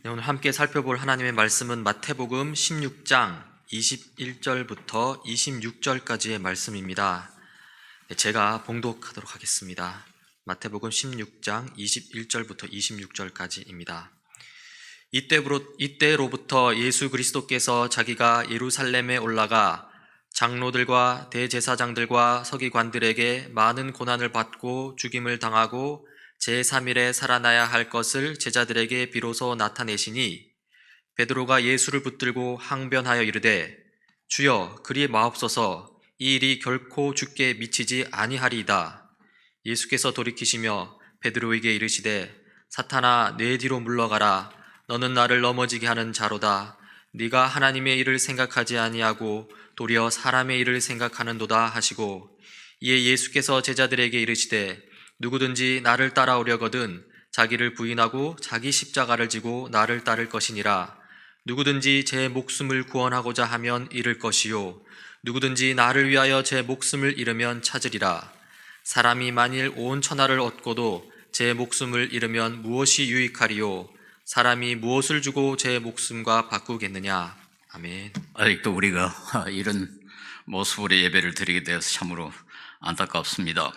네, 오늘 함께 살펴볼 하나님의 말씀은 마태복음 16장 21절부터 26절까지의 말씀입니다. 네, 제가 봉독하도록 하겠습니다. 마태복음 16장 21절부터 26절까지입니다. 이때로부터 예수 그리스도께서 자기가 예루살렘에 올라가 장로들과 대제사장들과 서기관들에게 많은 고난을 받고 죽임을 당하고 제3일에 살아나야 할 것을 제자들에게 비로소 나타내시니 베드로가 예수를 붙들고 항변하여 이르되 주여 그리 마옵소서 이 일이 결코 주께 미치지 아니하리이다. 예수께서 돌이키시며 베드로에게 이르시되 사탄아 내 뒤로 물러가라. 너는 나를 넘어지게 하는 자로다. 네가 하나님의 일을 생각하지 아니하고 도리어 사람의 일을 생각하는도다 하시고 이에 예수께서 제자들에게 이르시되 누구든지 나를 따라오려거든 자기를 부인하고 자기 십자가를 지고 나를 따를 것이니라. 누구든지 제 목숨을 구원하고자 하면 잃을 것이요 누구든지 나를 위하여 제 목숨을 잃으면 찾으리라. 사람이 만일 온 천하를 얻고도 제 목숨을 잃으면 무엇이 유익하리요? 사람이 무엇을 주고 제 목숨과 바꾸겠느냐? 아멘. 아직도 우리가 이런 모습으로 예배를 드리게 되어서 참으로 안타깝습니다.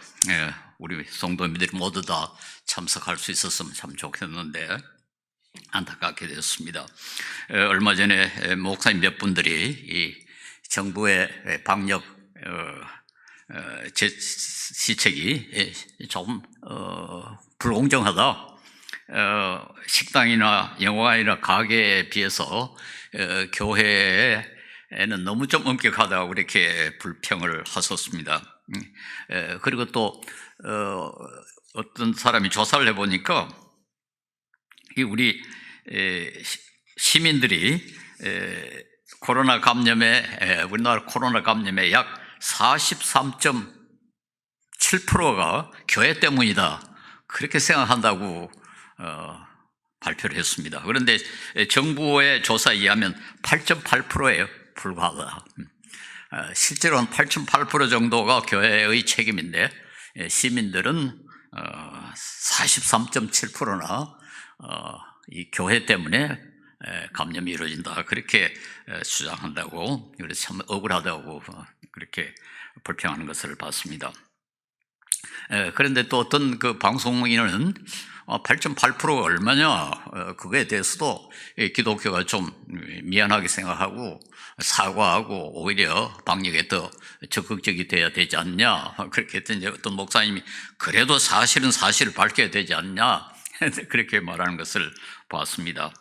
우리 성도님들이 모두 다 참석할 수 있었으면 참 좋겠는데 안타깝게 되었습니다. 얼마 전에 목사님 몇 분들이 이 정부의 방역 시책이 좀 불공정하다. 식당이나 영화관이나 가게에 비해서 교회에는 너무 좀 엄격하다고 그렇게 불평을 하셨습니다. 그리고 또 어떤 사람이 조사를 해보니까 우리 시민들이 코로나 감염에 우리나라 코로나 감염의 약 43.7%가 교회 때문이다 그렇게 생각한다고 발표를 했습니다. 그런데 정부의 조사에 의하면 8.8%에 불과하다. 실제로는 8.8% 정도가 교회의 책임인데 시민들은 43.7%나 이 교회 때문에 감염이 이루어진다 그렇게 주장한다고, 그래서 참 억울하다고 그렇게 불평하는 것을 봤습니다. 그런데 또 어떤 그 방송인은 8.8%가 얼마냐 그거에 대해서도 기독교가 좀 미안하게 생각하고 사과하고 오히려 방역에 더 적극적이 돼야 되지 않냐 그렇게 했더니 어떤 목사님이 그래도 사실은 사실을 밝혀야 되지 않냐 그렇게 말하는 것을 봤습니다.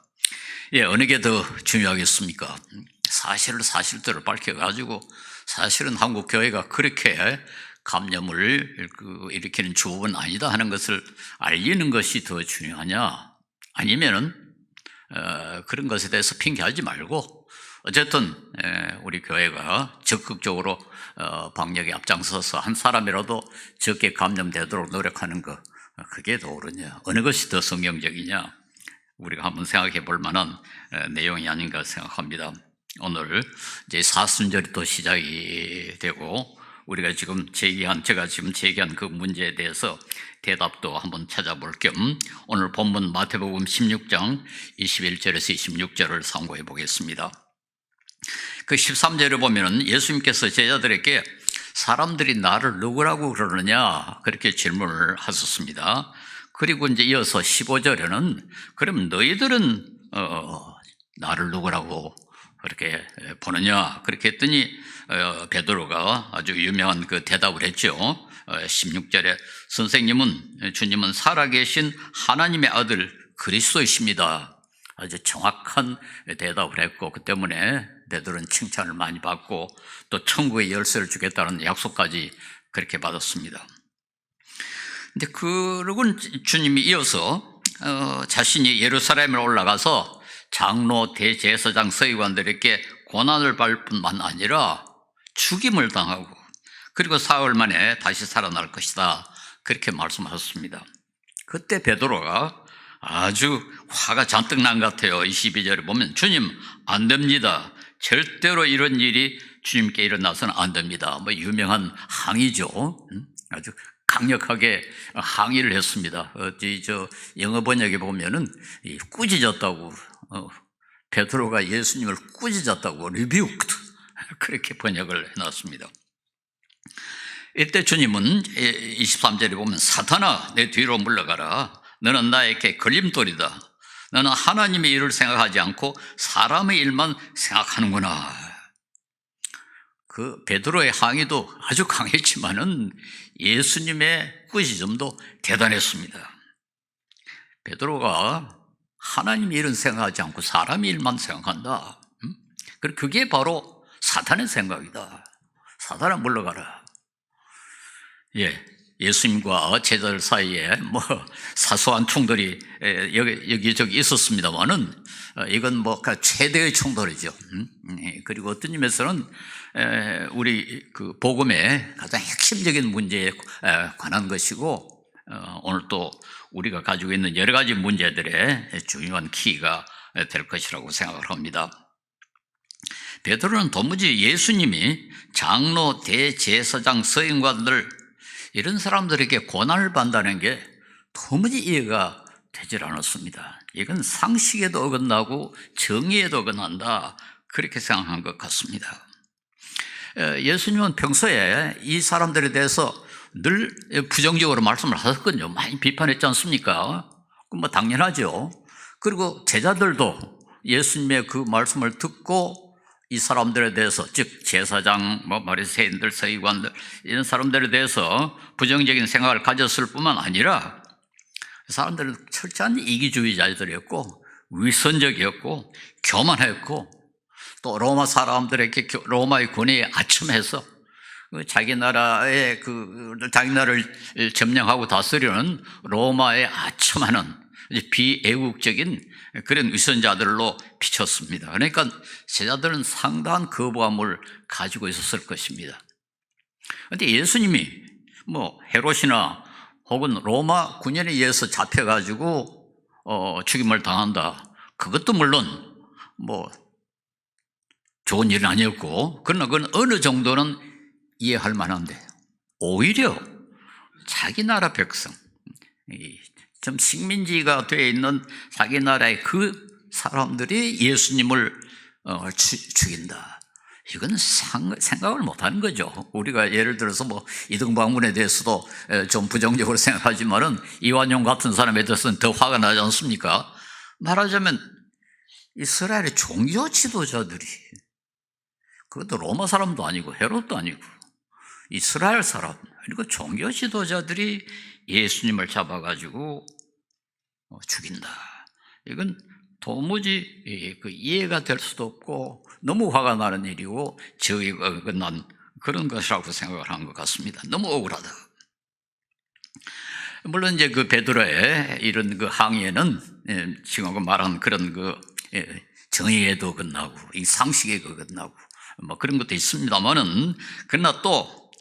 어느 게 더 중요하겠습니까? 사실대로 밝혀가지고 사실은 한국 교회가 그렇게 감염을 일으키는 주업은 아니다 하는 것을 알리는 것이 더 중요하냐? 아니면은 그런 것에 대해서 핑계하지 말고 어쨌든 우리 교회가 적극적으로 방역에 앞장서서 한 사람이라도 적게 감염되도록 노력하는 것, 그게 더 옳으냐? 어느 것이 더 성경적이냐? 우리가 한번 생각해 볼 만한 내용이 아닌가 생각합니다. 오늘 이제 사순절이 또 시작이 되고 우리가 지금 제가 지금 제기한 그 문제에 대해서 대답도 한번 찾아볼 겸 오늘 본문 마태복음 16장 21절에서 26절을 상고해 보겠습니다. 그 13절에 보면은 예수님께서 제자들에게 사람들이 나를 누구라고 그러느냐 그렇게 질문을 하셨습니다. 그리고 이제 이어서 15절에는 그럼 너희들은 나를 누구라고 그렇게 보느냐 그렇게 했더니 베드로가 아주 유명한 그 대답을 했죠. 16절에 주님은 살아계신 하나님의 아들 그리스도이십니다. 아주 정확한 대답을 했고 그 때문에 베드로는 칭찬을 많이 받고 또 천국의 열쇠를 주겠다는 약속까지 그렇게 받았습니다. 근데 그러고 주님이 이어서 자신이 예루살렘에 올라가서 장로, 대제사장, 서기관들에게 고난을 받을 뿐만 아니라 죽임을 당하고 그리고 사흘 만에 다시 살아날 것이다 그렇게 말씀하셨습니다. 그때 베드로가 아주 화가 잔뜩 난 것 같아요. 22절에 보면 주님 안 됩니다. 절대로 이런 일이 주님께 일어나서는 안 됩니다. 유명한 항의죠. 아주 강력하게 항의를 했습니다. 영어 번역에 보면은 꾸짖었다고 베드로가 예수님을 꾸짖었다고 리뷰크드 그렇게 번역을 해놨습니다. 이때 주님은 23절에 보면 사탄아 내 뒤로 물러가라. 너는 나에게 걸림돌이다. 너는 하나님의 일을 생각하지 않고 사람의 일만 생각하는구나. 그 베드로의 항의도 아주 강했지만은 예수님의 꾸짖음도 대단했습니다. 베드로가 하나님의 일은 생각하지 않고 사람의 일만 생각한다. 그게 바로 사탄의 생각이다. 사탄아 물러가라. 예수님과 제자들 사이에 뭐 사소한 충돌이 여기저기 있었습니다만은 이건 뭐 최대의 충돌이죠. 그리고 어떤 점에서는 우리 그 복음의 가장 핵심적인 문제에 관한 것이고 오늘 또 우리가 가지고 있는 여러 가지 문제들의 중요한 키가 될 것이라고 생각을 합니다. 베드로는 도무지 예수님이 장로, 대제사장, 서인관들 이런 사람들에게 고난을 받는다는 게 도무지 이해가 되질 않았습니다. 이건 상식에도 어긋나고 정의에도 어긋난다 그렇게 생각한 것 같습니다. 예수님은 평소에 이 사람들에 대해서 늘 부정적으로 말씀을 하셨거든요. 많이 비판했지 않습니까? 뭐 당연하죠. 그리고 제자들도 예수님의 그 말씀을 듣고 이 사람들에 대해서 즉 제사장, 바리새인들, 서기관들 이런 사람들에 대해서 부정적인 생각을 가졌을 뿐만 아니라 사람들은 철저한 이기주의자들이었고 위선적이었고 교만했고 또 로마 사람들에게 로마의 권위에 아첨해서 자기 나라의 자기 나라를 점령하고 다스리는 로마에 아첨하는 비애국적인 그런 위선자들로 비쳤습니다. 그러니까 제자들은 상당한 거부감을 가지고 있었을 것입니다. 그런데 예수님이 뭐 헤롯이나 혹은 로마 군인에 의해서 잡혀가지고 죽임을 당한다. 그것도 물론 뭐 좋은 일은 아니었고 그러나 그건 어느 정도는 이해할 만한데 오히려 자기 나라 백성 좀 식민지가 되어 있는 자기 나라의 그 사람들이 예수님을 죽인다. 이건 생각을 못하는 거죠. 우리가 예를 들어서 뭐 이등방문에 대해서도 좀 부정적으로 생각하지만은 이완용 같은 사람에 대해서는 더 화가 나지 않습니까? 말하자면 이스라엘의 종교 지도자들이 그것도 로마 사람도 아니고 헤롯도 아니고 이스라엘 사람 그리고 종교 지도자들이 예수님을 잡아가지고 죽인다. 이건 도무지 이해가 될 수도 없고 너무 화가 나는 일이고 저의가 끝난 그런 것이라고 생각을 한 것 같습니다. 너무 억울하다. 물론 이제 그 베드로의 이런 그 항의에는 지금 말한 그런 그 정의에도 어긋나고 이 상식에도 어긋나고 뭐 그런 것도 있습니다만은 그러나 또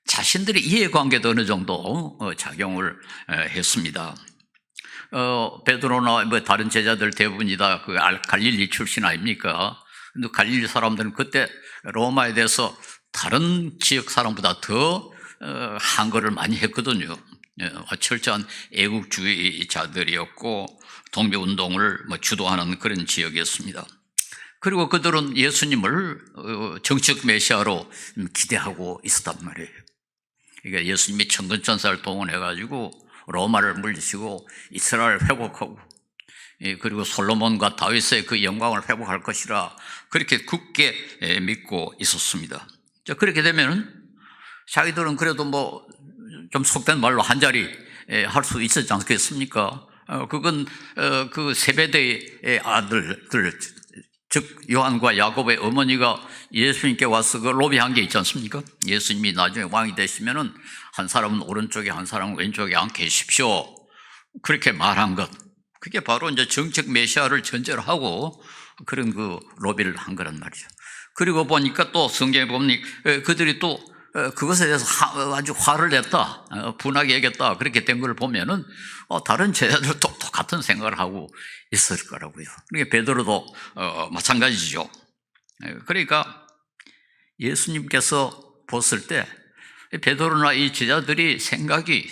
자신들의 이해관계도 어느 정도 작용을 했습니다. 베드로나 뭐 다른 제자들 대부분이 다 그 갈릴리 출신 아닙니까? 근데 갈릴리 사람들은 그때 로마에 대해서 다른 지역 사람보다 더 항거를 많이 했거든요. 철저한 애국주의자들이었고 동묘운동을 뭐 주도하는 그런 지역이었습니다. 그리고 그들은 예수님을 정치적 메시아로 기대하고 있었단 말이에요. 그러니까 예수님이 천군천사를 동원해가지고 로마를 물리치고 이스라엘을 회복하고 그리고 솔로몬과 다윗의 그 영광을 회복할 것이라 그렇게 굳게 믿고 있었습니다. 자, 그렇게 되면 자기들은 그래도 뭐 좀 속된 말로 한 자리 할 수 있었지 않겠습니까? 그건 그 세베대의 아들들 즉 요한과 야곱의 어머니가 예수님께 와서 그 로비한 게 있지 않습니까? 예수님이 나중에 왕이 되시면은 한 사람은 오른쪽에 한 사람은 왼쪽에 앉게 해십시오. 그렇게 말한 것. 그게 바로 이제 정책 메시아를 전제로 하고 그런 그 로비를 한 거란 말이죠. 그리고 보니까 또 성경에 보면 그들이 또 그것에 대해서 아주 화를 냈다, 분하게 얘기했다, 그렇게 된 걸 보면은 다른 제자들도 똑같은 생각을 하고 있을 거라고요. 그러니까 베드로도 마찬가지죠. 그러니까 예수님께서 보실 때 베드로나 이 제자들이 생각이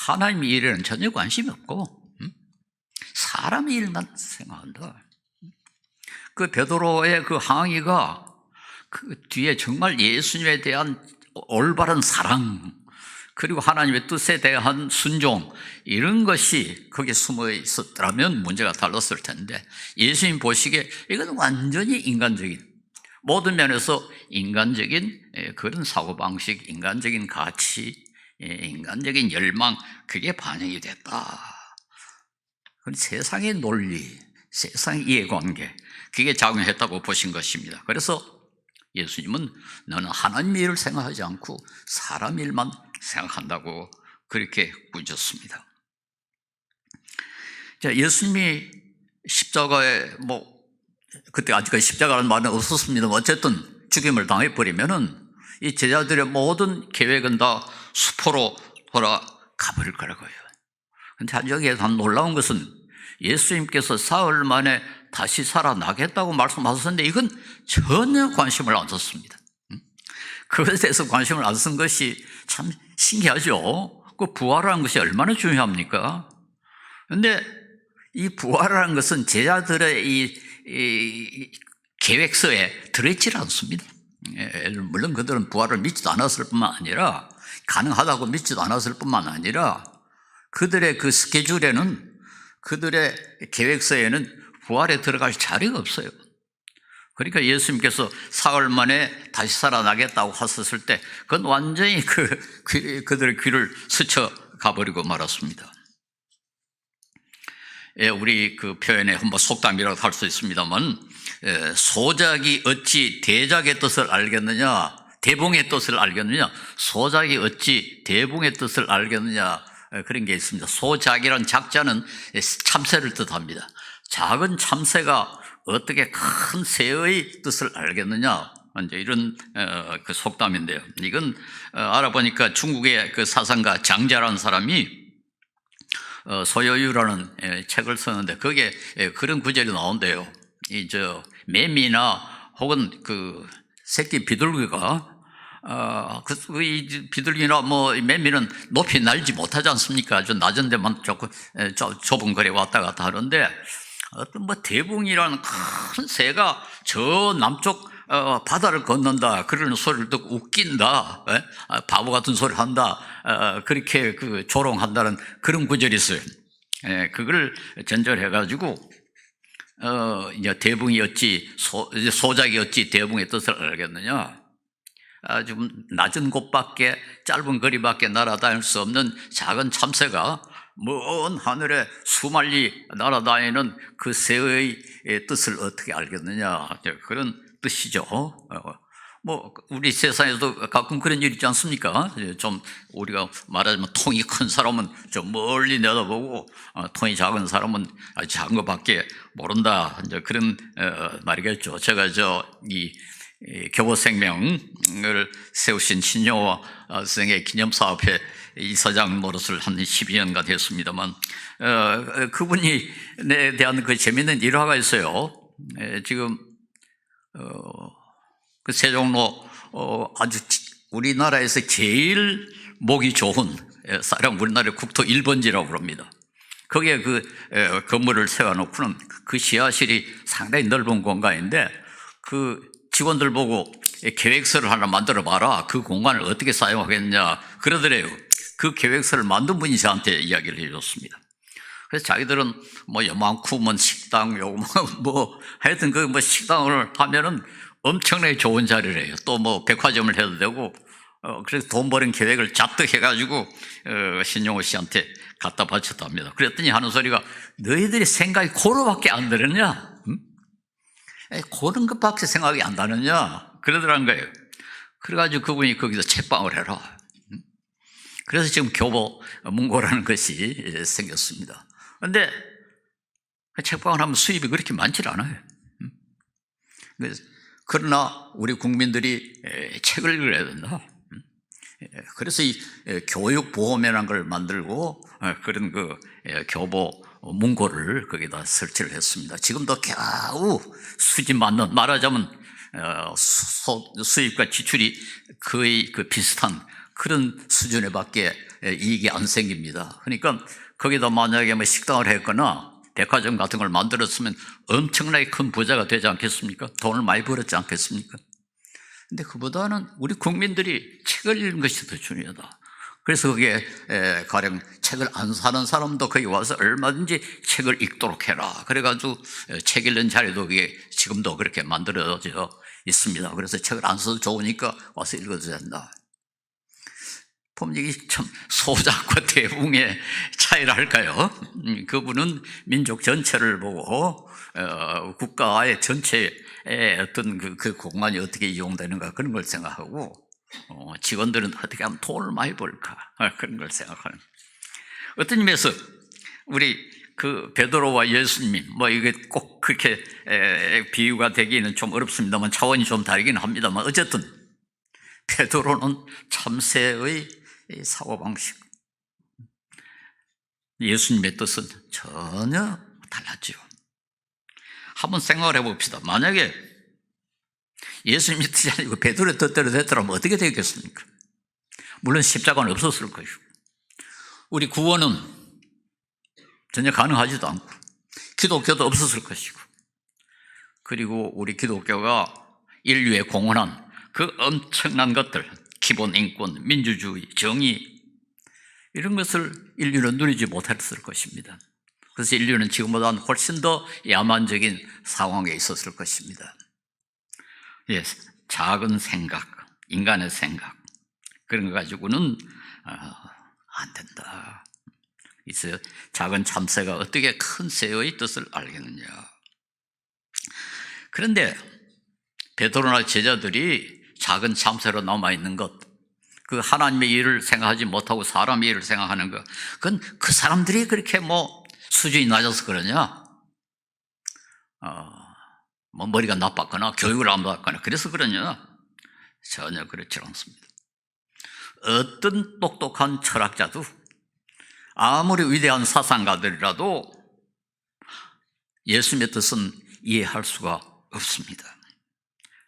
하나님의 일에는 전혀 관심이 없고 사람의 일만 생각한다. 그 베드로의 그 항의가 그 뒤에 정말 예수님에 대한 올바른 사랑, 그리고 하나님의 뜻에 대한 순종, 이런 것이 거기에 숨어 있었더라면 문제가 달랐을 텐데, 예수님 보시기에 이건 완전히 인간적인, 모든 면에서 인간적인 그런 사고방식, 인간적인 가치, 인간적인 열망, 그게 반영이 됐다. 그건 세상의 논리, 세상의 이해관계, 그게 작용했다고 보신 것입니다. 그래서 예수님은 너는 하나님 일을 생각하지 않고 사람 일만 생각한다고 그렇게 꾸짖었습니다. 자, 예수님이 십자가에 그때 아직까지 십자가라는 말은 없었습니다만 어쨌든 죽임을 당해버리면은 이 제자들의 모든 계획은 다 수포로 돌아가 버릴 거라고요. 그런데 여기에서 놀라운 것은 예수님께서 사흘 만에 다시 살아나겠다고 말씀하셨는데 이건 전혀 관심을 안 썼습니다. 그것에 대해서 관심을 안 쓴 것이 참 신기하죠. 그 부활하는 것이 얼마나 중요합니까? 그런데 이 부활하는 것은 제자들의 이 계획서에 들어있질 않습니다. 물론 그들은 부활을 믿지도 않았을 뿐만 아니라, 가능하다고 믿지도 않았을 뿐만 아니라, 그들의 그 스케줄에는, 그들의 계획서에는 부활에 들어갈 자리가 없어요. 그러니까 예수님께서 사흘 만에 다시 살아나겠다고 하셨을 때 그건 완전히 그들의 귀를 스쳐 가버리고 말았습니다. 우리 그 표현에 한번 속담이라고 할 수 있습니다만, 소작이 어찌 대작의 뜻을 알겠느냐, 대봉의 뜻을 알겠느냐, 소작이 어찌 대봉의 뜻을 알겠느냐, 그런 게 있습니다. 소작이란 작자는 참새를 뜻합니다. 작은 참새가 어떻게 큰 새의 뜻을 알겠느냐, 이제 이런 그 속담인데요. 이건 알아보니까 중국의 그 사상가 장자라는 사람이 소요유라는 책을 썼는데 거기에 그런 구절이 나온대요. 매미나 혹은 그 새끼 비둘기가 이 비둘기나 매미는 높이 날지 못하지 않습니까? 아주 낮은 데만 조금 좁은 거리에 왔다 갔다 하는데, 어떤 대붕이라는 큰 새가 저 남쪽 바다를 건넌다, 그러는 소리를 듣고 웃긴다, 바보 같은 소리를 한다, 그렇게 그 조롱한다는 그런 구절이 있어요. 그걸 전절해가지고 이제 대붕이 어찌 소작이 어찌 대붕의 뜻을 알겠느냐, 아주 낮은 곳밖에, 짧은 거리밖에 날아다닐 수 없는 작은 참새가 먼 하늘에 수만리 날아다니는 그 새의 뜻을 어떻게 알겠느냐, 그런 뜻이죠. 우리 세상에서도 가끔 그런 일 있지 않습니까? 좀 우리가 말하자면 통이 큰 사람은 좀 멀리 내다보고 통이 작은 사람은 아주 작은 것밖에 모른다, 이제 그런 말이겠죠. 제가 이 교보생명을 세우신 신용호 선생의 기념사업회 이사장 노릇을 한 12년간 했습니다만, 그분이 에 대한 그 재미있는 일화가 있어요. 지금 그 세종로 아주 우리나라에서 제일 보기 좋은 사람, 우리나라의 국토 1번지라고 그럽니다. 거기에 그 건물을 세워놓고는 그 지하실이 상당히 넓은 공간인데, 그 직원들 보고 계획서를 하나 만들어 봐라, 그 공간을 어떻게 사용하겠냐 그러더래요. 그 계획서를 만든 분이 저한테 이야기를 해줬습니다. 그래서 자기들은 요만큼은 식당, 하여튼 식당을 하면은 엄청나게 좋은 자리래요. 또 백화점을 해도 되고, 그래서 돈 버는 계획을 잔뜩 해가지고 신용호 씨한테 갖다 바쳤답니다. 그랬더니 하는 소리가, 너희들이 생각이 고로밖에 안 들었냐? 그런 것밖에 생각이 안 나느냐? 그러더라는 거예요. 그래가지고 그분이 거기서 책방을 해라. 그래서 지금 교보 문고라는 것이 생겼습니다. 그런데 책방을 하면 수입이 그렇게 많지 않아요. 그러나 우리 국민들이 책을 읽어야 된다. 그래서 이 교육보험이라는 걸 만들고 그런 그 교보 문고를 거기다 설치를 했습니다. 지금도 겨우 수지 맞는, 말하자면 수입과 지출이 거의 그 비슷한 그런 수준에 밖에 이익이 안 생깁니다. 그러니까 거기다 만약에 식당을 했거나 백화점 같은 걸 만들었으면 엄청나게 큰 부자가 되지 않겠습니까? 돈을 많이 벌었지 않겠습니까? 근데 그보다는 우리 국민들이 책을 읽는 것이 더 중요하다. 그래서 거기에 가령 책을 안 사는 사람도 거기 와서 얼마든지 책을 읽도록 해라. 그래가지고 책 읽는 자리도 그게 지금도 그렇게 만들어져 있습니다. 그래서 책을 안 써도 좋으니까 와서 읽어도 된다. 보면 이게 참 소작과 대붕의 차이라 할까요? 그분은 민족 전체를 보고 국가의 전체의 어떤 그 공간이 어떻게 이용되는가 그런 걸 생각하고 직원들은 어떻게 하면 돈을 많이 벌까 그런 걸 생각하는. 어떤 의미에서 우리 그 베드로와 예수님 뭐 이게 꼭 그렇게 비유가 되기는 좀 어렵습니다만 차원이 좀 다르긴 합니다만 어쨌든 베드로는 참새의 사고방식, 예수님의 뜻은 전혀 달랐죠. 한번 생각을 해봅시다. 만약에 예수님의 뜻이 아니고 베드로의 뜻대로 됐더라면 어떻게 되겠습니까? 물론 십자가는 없었을 것이고 우리 구원은 전혀 가능하지도 않고 기독교도 없었을 것이고 그리고 우리 기독교가 인류에 공헌한 그 엄청난 것들, 기본 인권, 민주주의, 정의 이런 것을 인류는 누리지 못했을 것입니다. 그래서 인류는 지금보다는 훨씬 더 야만적인 상황에 있었을 것입니다. 예, 작은 생각, 인간의 생각 그런 거 가지고는 안 된다. 그래서 작은 참새가 어떻게 큰 새의 뜻을 알겠느냐. 그런데 베드로나 제자들이 작은 참새로 남아있는 것, 그 하나님의 일을 생각하지 못하고 사람의 일을 생각하는 것, 그건 그 사람들이 그렇게 뭐 수준이 낮아서 그러냐, 뭐 머리가 나빴거나 교육을 안 받았거나 그래서 그러냐? 전혀 그렇지 않습니다. 어떤 똑똑한 철학자도 아무리 위대한 사상가들이라도 예수님의 뜻은 이해할 수가 없습니다.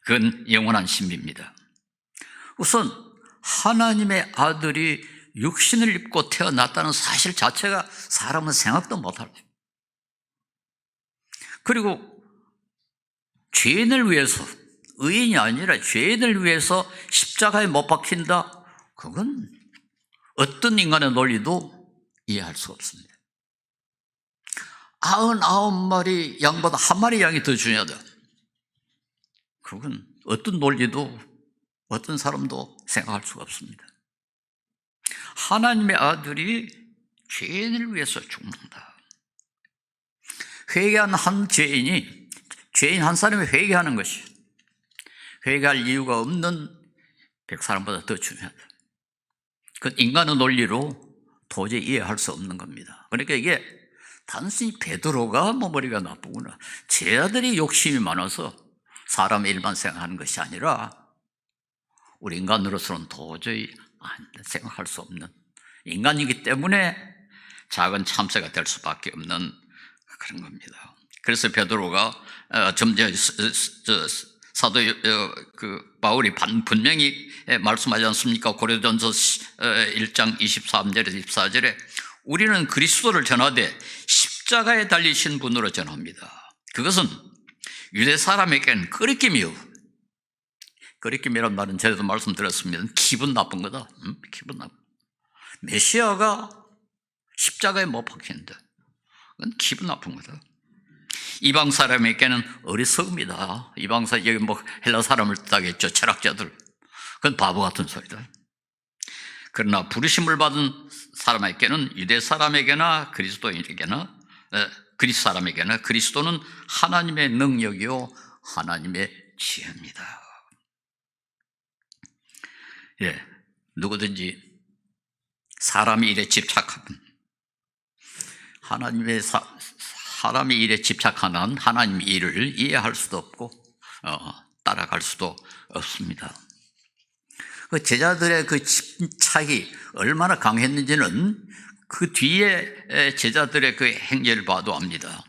그건 영원한 신비입니다. 우선 하나님의 아들이 육신을 입고 태어났다는 사실 자체가 사람은 생각도 못할 거예요. 그리고 죄인을 위해서, 의인이 아니라 죄인을 위해서 십자가에 못 박힌다? 그건 어떤 인간의 논리도 이해할 수 없습니다. 99마리 양보다 한 마리 양이 더 중요하다. 그건 어떤 논리도 어떤 사람도 생각할 수가 없습니다. 하나님의 아들이 죄인을 위해서 죽는다. 회개한 한 죄인이, 죄인 한 사람이 회개하는 것이 회개할 이유가 없는 100사람보다 더 중요하다. 그 인간의 논리로 도저히 이해할 수 없는 겁니다. 그러니까 이게 단순히 베드로가 뭐 머리가 나쁘구나, 제자들이 욕심이 많아서 사람의 일만 생각하는 것이 아니라 우리 인간으로서는 도저히 생각할 수 없는, 인간이기 때문에 작은 참새가 될 수밖에 없는 그런 겁니다. 그래서 베드로가 점점 사도 바울이 분명히 말씀하지 않습니까? 고린도전서 1장 23절에서 24절에 우리는 그리스도를 전하되 십자가에 달리신 분으로 전합니다. 그것은 유대 사람에게는 끄리낌이요. 끄리낌이란 말은 전에도 말씀드렸습니다. 기분 나쁜 거다. 기분 나쁜. 메시아가 십자가에 못 박히는데 그건 기분 나쁜 거다. 이방 사람에게는 어리석음이다. 이방 사람, 여기 뭐 헬라 사람을 뜻하겠죠. 철학자들. 그건 바보 같은 소리다. 그러나 부르심을 받은 사람에게는, 유대 사람에게나 그리스도인에게나, 그리스 사람에게나 그리스도는 하나님의 능력이요 하나님의 지혜입니다. 예, 누구든지 사람의 일에 집착하면, 사람의 일에 집착하는 하나님의 일을 이해할 수도 없고 따라갈 수도 없습니다. 그 제자들의 그 집착이 얼마나 강했는지는 그 뒤에 제자들의 그 행렬을 봐도 압니다.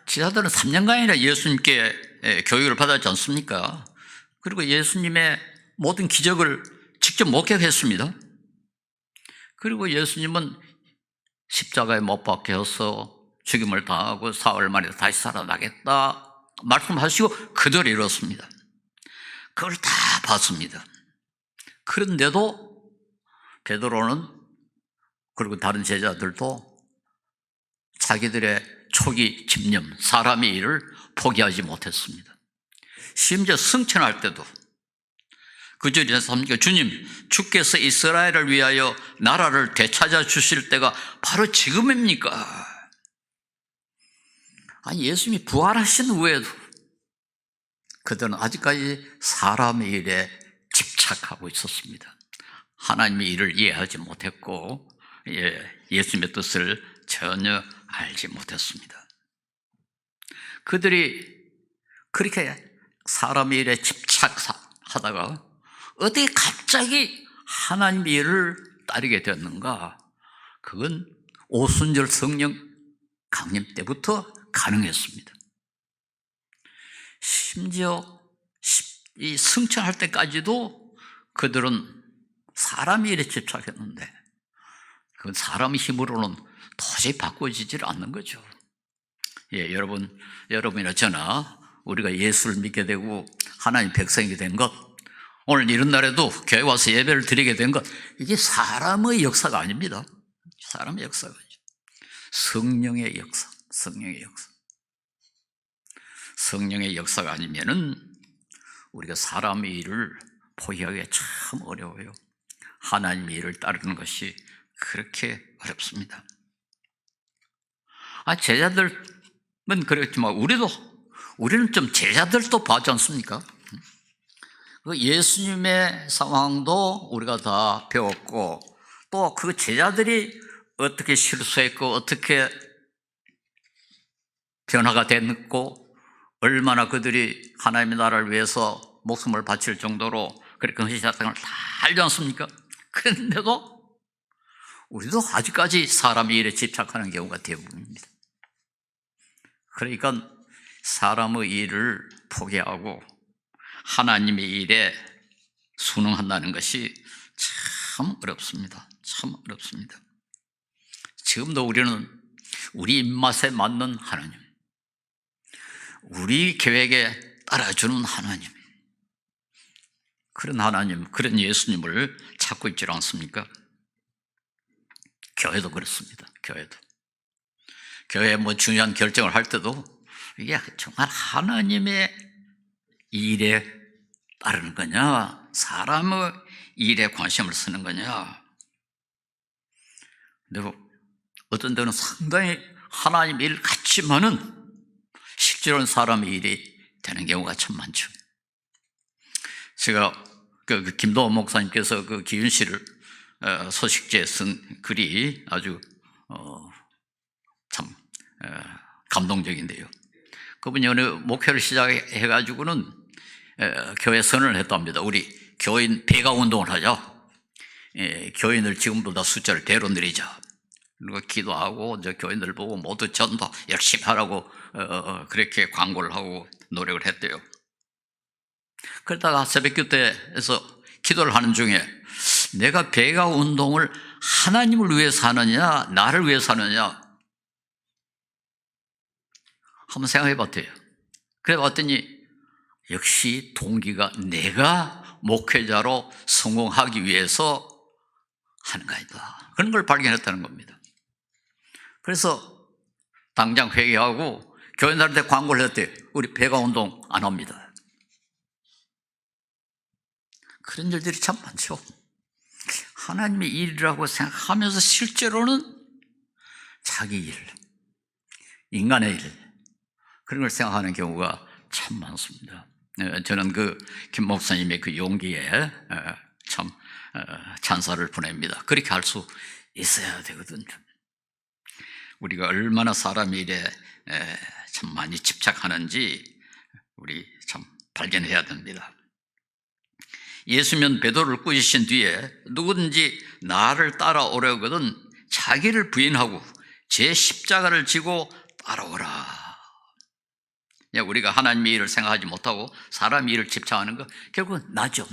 제자들은 3년간이나 예수님께 교육을 받았지 않습니까? 그리고 예수님의 모든 기적을 직접 목격했습니다. 그리고 예수님은 십자가에 못 박혀서 죽임을 당하고 사흘 만에 다시 살아나겠다 말씀하시고 그대로 이뤘습니다. 그걸 다 봤습니다. 그런데도 베드로는 그리고 다른 제자들도 자기들의 초기 집념, 사람의 일을 포기하지 못했습니다. 심지어 승천할 때도 그 절에 삽니까? 주님, 주께서 이스라엘을 위하여 나라를 되찾아 주실 때가 바로 지금입니까? 아니, 예수님이 부활하신 후에도 그들은 아직까지 사람의 일에 집착하고 있었습니다. 하나님의 일을 이해하지 못했고 예수님의 뜻을 전혀 알지 못했습니다. 그들이 그렇게 사람의 일에 집착하다가 어떻게 갑자기 하나님의 일을 따르게 되었는가? 그건 오순절 성령 강림 때부터 가능했습니다. 심지어 이 승천할 때까지도 그들은 사람의 일에 집착했는데 그건 사람의 힘으로는 도저히 바꿔지질 않는 거죠. 여러분이나 저나 우리가 예수를 믿게 되고 하나님 백성이 된 것, 오늘 이런 날에도 교회 와서 예배를 드리게 된 것, 이게 사람의 역사가 아닙니다. 사람의 역사가 아니죠. 성령의 역사, 성령의 역사. 성령의 역사가 아니면은 우리가 사람의 일을 포기하기가 참 어려워요. 하나님의 일을 따르는 것이 그렇게 어렵습니다. 제자들은 그렇지만 우리는 좀 제자들도 봐지 않습니까? 예수님의 상황도 우리가 다 배웠고 또 그 제자들이 어떻게 실수했고 어떻게 변화가 됐고 얼마나 그들이 하나님의 나라를 위해서 목숨을 바칠 정도로 그렇게 헌신했다는 걸 다 알지 않습니까? 그런데도 우리도 아직까지 사람의 일에 집착하는 경우가 대부분입니다. 그러니까 사람의 일을 포기하고 하나님의 일에 순응한다는 것이 참 어렵습니다. 참 어렵습니다. 지금도 우리는 우리 입맛에 맞는 하나님, 우리 계획에 따라주는 하나님, 그런 하나님, 그런 예수님을 찾고 있지 않습니까? 교회도 그렇습니다. 교회에 중요한 결정을 할 때도 이게 정말 하나님의 일에 따르는 거냐, 사람의 일에 관심을 쓰는 거냐. 근데 어떤 데는 상당히 하나님 일 같지만은 실제로는 사람의 일이 되는 경우가 참 많죠. 제가 김도원 목사님께서 그 기윤씨를 소식지에 쓴 글이 아주 참 감동적인데요. 그분이 어느 목회를 시작해가지고는 교회 선언을 했답니다. 우리 교인 배가 운동을 하자. 교인을 지금보다 숫자를 대로 늘리자. 그리고 기도하고 교인들 보고 모두 전도 열심히 하라고 그렇게 광고를 하고 노력을 했대요. 그러다가 새벽기도에서 기도를 하는 중에 내가 배가 운동을 하나님을 위해서 하느냐 나를 위해서 하느냐 한번 생각해 봤대요. 그래 봤더니 역시 동기가 내가 목회자로 성공하기 위해서 하는 거다. 그런 걸 발견했다는 겁니다. 그래서 당장 회개하고 교인들한테 광고를 했대요. 우리 배가 운동 안 합니다. 그런 일들이 참 많죠. 하나님의 일이라고 생각하면서 실제로는 자기 일, 인간의 일, 그런 걸 생각하는 경우가 참 많습니다. 저는 김 목사님의 그 용기에 참 찬사를 보냅니다. 그렇게 할 수 있어야 되거든요. 우리가 얼마나 사람의 일에 참 많이 집착하는지 우리 참 발견해야 됩니다. 예수면 베드로를 꾸짖으신 뒤에 누구든지 나를 따라오려거든 자기를 부인하고 제 십자가를 지고 따라오라. 우리가 하나님의 일을 생각하지 못하고 사람의 일을 집착하는 거 결국은 나죠.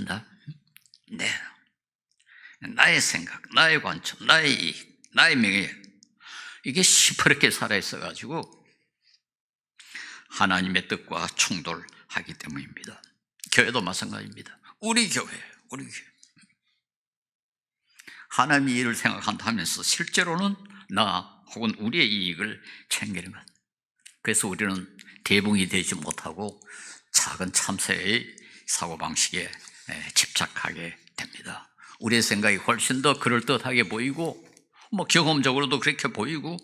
나의 생각, 나의 관점, 나의 이익, 나의 명예. 이게 시퍼렇게 살아있어가지고 하나님의 뜻과 충돌하기 때문입니다. 교회도 마찬가지입니다. 우리 교회. 하나님의 일을 생각한다면서 실제로는 나 혹은 우리의 이익을 챙기는 것. 그래서 우리는 대붕이 되지 못하고 작은 참새의 사고방식에 집착하게 됩니다. 우리의 생각이 훨씬 더 그럴듯하게 보이고 경험적으로도 그렇게 보이고.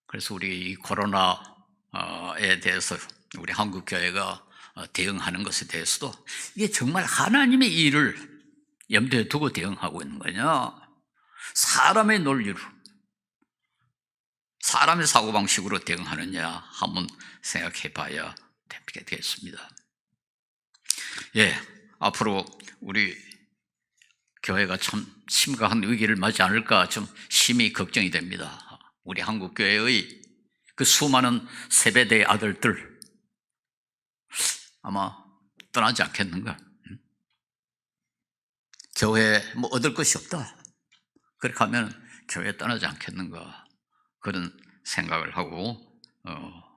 그래서 우리 이 코로나에 대해서 우리 한국교회가 대응하는 것에 대해서도 이게 정말 하나님의 일을 염두에 두고 대응하고 있는 거냐, 사람의 논리로, 사람의 사고방식으로 대응하느냐 한번 생각해 봐야 되겠습니다. 앞으로 우리 교회가 참 심각한 위기를 맞지 않을까 좀 심히 걱정이 됩니다. 우리 한국교회의 그 수많은 세배대 아들들 아마 떠나지 않겠는가? 교회에 얻을 것이 없다, 그렇게 하면 교회 떠나지 않겠는가, 그런 생각을 하고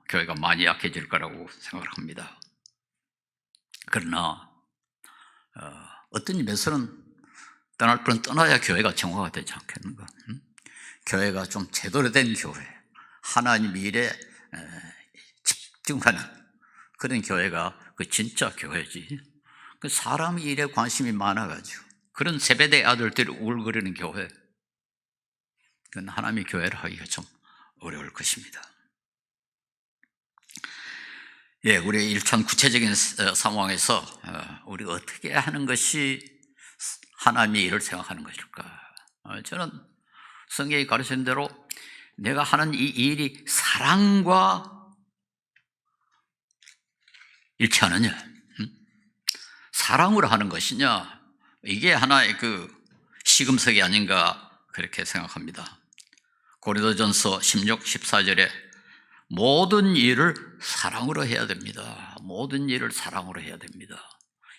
교회가 많이 약해질 거라고 생각을 합니다. 그러나 어떤 의미에서는 떠날 분은 떠나야 교회가 정화가 되지 않겠는가? 교회가 좀 제대로 된 교회, 하나님 일에 집중하는 그런 교회가 그 진짜 교회지. 그 사람 일에 관심이 많아가지고 그런 세배대 아들들이 울거리는 교회, 그건 하나님의 교회를 하기가 좀 어려울 것입니다. 우리 일천 구체적인 상황에서 우리가 어떻게 하는 것이 하나님의 일을 생각하는 것일까? 저는 성경이 가르치는 대로 내가 하는 이 일이 사랑과 일치하느냐, 사랑으로 하는 것이냐, 이게 하나의 그 시금석이 아닌가 그렇게 생각합니다. 고린도전서 16, 14절에 모든 일을 사랑으로 해야 됩니다. 모든 일을 사랑으로 해야 됩니다.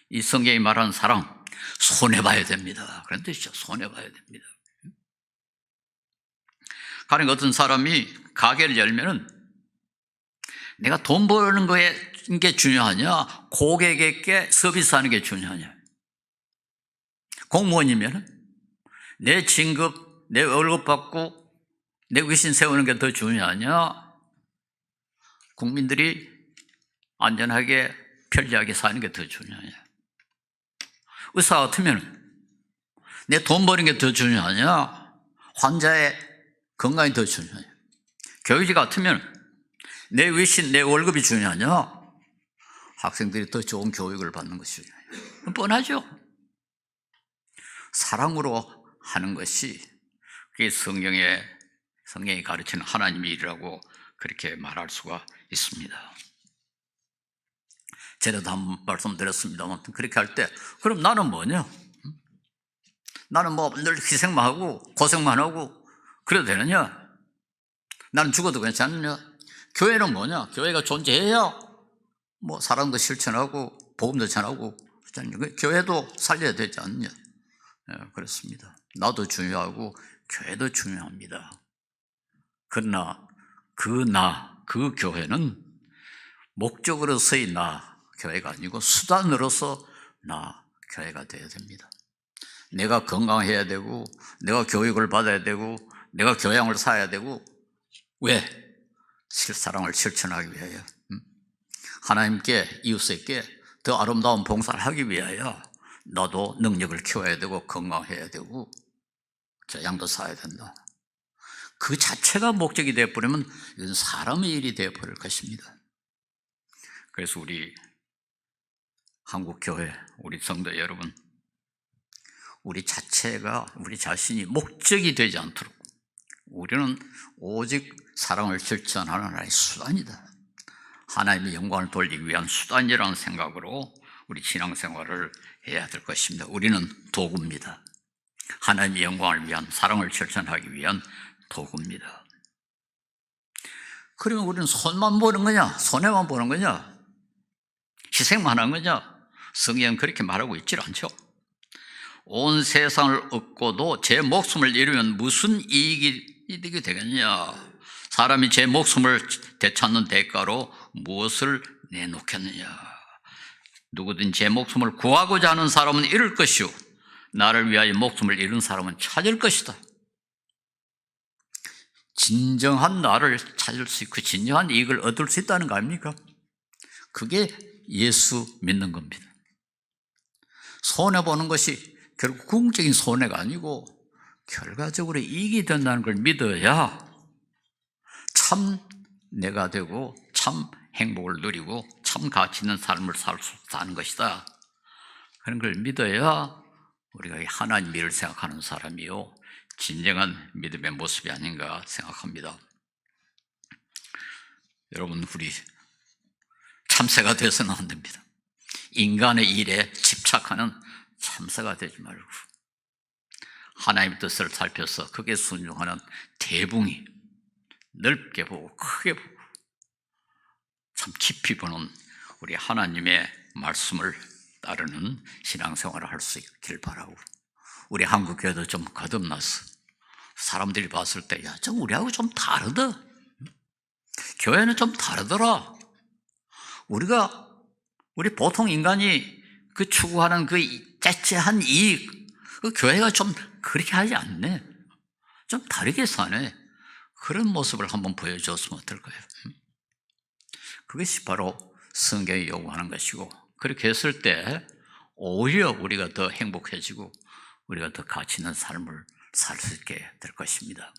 이 성경이 말하는 사랑, 손해봐야 됩니다. 그런 뜻이죠. 손해봐야 됩니다. 가령 어떤 사람이 가게를 열면은 내가 돈 버는 게 중요하냐, 고객에게 서비스하는 게 중요하냐. 공무원이면 내 진급, 내 월급 받고 내 위신 세우는 게 더 중요하냐, 국민들이 안전하게 편리하게 사는 게 더 중요하냐. 의사 같으면 내 돈 버는 게 더 중요하냐, 환자의 건강이 더 중요하냐. 교육자 같으면 내 위신, 내 월급이 중요하냐, 학생들이 더 좋은 교육을 받는 것이 중요하냐. 뻔하죠. 사랑으로 하는 것이 그게 성경이 가르치는 하나님의 일이라고 그렇게 말할 수가 있습니다. 제가 한 말씀드렸습니다만, 그렇게 할 때 그럼 나는 뭐냐? 나는 늘 희생만 하고 고생만 하고 그래도 되느냐? 나는 죽어도 괜찮느냐? 교회는 뭐냐? 교회가 존재해야 사랑도 실천하고 복음도 전하고 교회도 살려야 되지 않느냐? 그렇습니다. 나도 중요하고 교회도 중요합니다. 그러나 그 교회는 목적으로서의 나 교회가 아니고 수단으로서 나 교회가 되어야 됩니다. 내가 건강해야 되고, 내가 교육을 받아야 되고, 내가 교양을 쌓아야 되고. 왜? 사랑을 실천하기 위하여, 하나님께, 이웃에게 더 아름다운 봉사를 하기 위하여 나도 능력을 키워야 되고, 건강해야 되고, 교양도 쌓아야 된다. 그 자체가 목적이 되어버리면 이건 사람의 일이 되어버릴 것입니다. 그래서 우리 한국교회, 우리 성도 여러분, 우리 자체가, 우리 자신이 목적이 되지 않도록 우리는 오직 사랑을 실천하는 하나의 수단이다, 하나님의 영광을 돌리기 위한 수단이라는 생각으로 우리 신앙생활을 해야 될 것입니다. 우리는 도구입니다. 하나님의 영광을 위한, 사랑을 실천하기 위한 도구입니다. 그러면 우리는 손만 보는 거냐, 손해만 보는 거냐, 희생만 하는 거냐? 성경은 그렇게 말하고 있질 않죠. 온 세상을 얻고도 제 목숨을 잃으면 무슨 이익이 이득이 되겠냐? 사람이 제 목숨을 되찾는 대가로 무엇을 내놓겠느냐? 누구든 제 목숨을 구하고자 하는 사람은 잃을 것이요 나를 위하여 목숨을 잃은 사람은 찾을 것이다. 진정한 나를 찾을 수 있고 진정한 이익을 얻을 수 있다는 거 아닙니까? 그게 예수 믿는 겁니다. 손해보는 것이 결국 궁극적인 손해가 아니고 결과적으로 이익이 된다는 걸 믿어야 참 내가 되고 참 행복을 누리고 참 가치 있는 삶을 사는 것이다. 그런 걸 믿어야 우리가 하나님 일을 생각하는 사람이요 진정한 믿음의 모습이 아닌가 생각합니다. 여러분, 우리 참새가 돼서는 안 됩니다. 인간의 일에 집착하는 참새가 되지 말고 하나님의 뜻을 살펴서 크게 순종하는 대붕이 넓게 보고 크게 보고 참 깊이 보는 우리 하나님의 말씀을 따르는 신앙생활을 할 수 있길 바라고, 우리 한국교회도 좀 거듭나서 사람들이 봤을 때 야, 좀 우리하고 좀 다르다. 교회는 좀 다르더라. 우리 보통 인간이 그 추구하는 그 째째한 이익, 그 교회가 좀 그렇게 하지 않네. 좀 다르게 사네. 그런 모습을 한번 보여줬으면 어떨까요? 그것이 바로 성경이 요구하는 것이고, 그렇게 했을 때 오히려 우리가 더 행복해지고 우리가 더 가치 있는 삶을 살 수 있게 될 것입니다.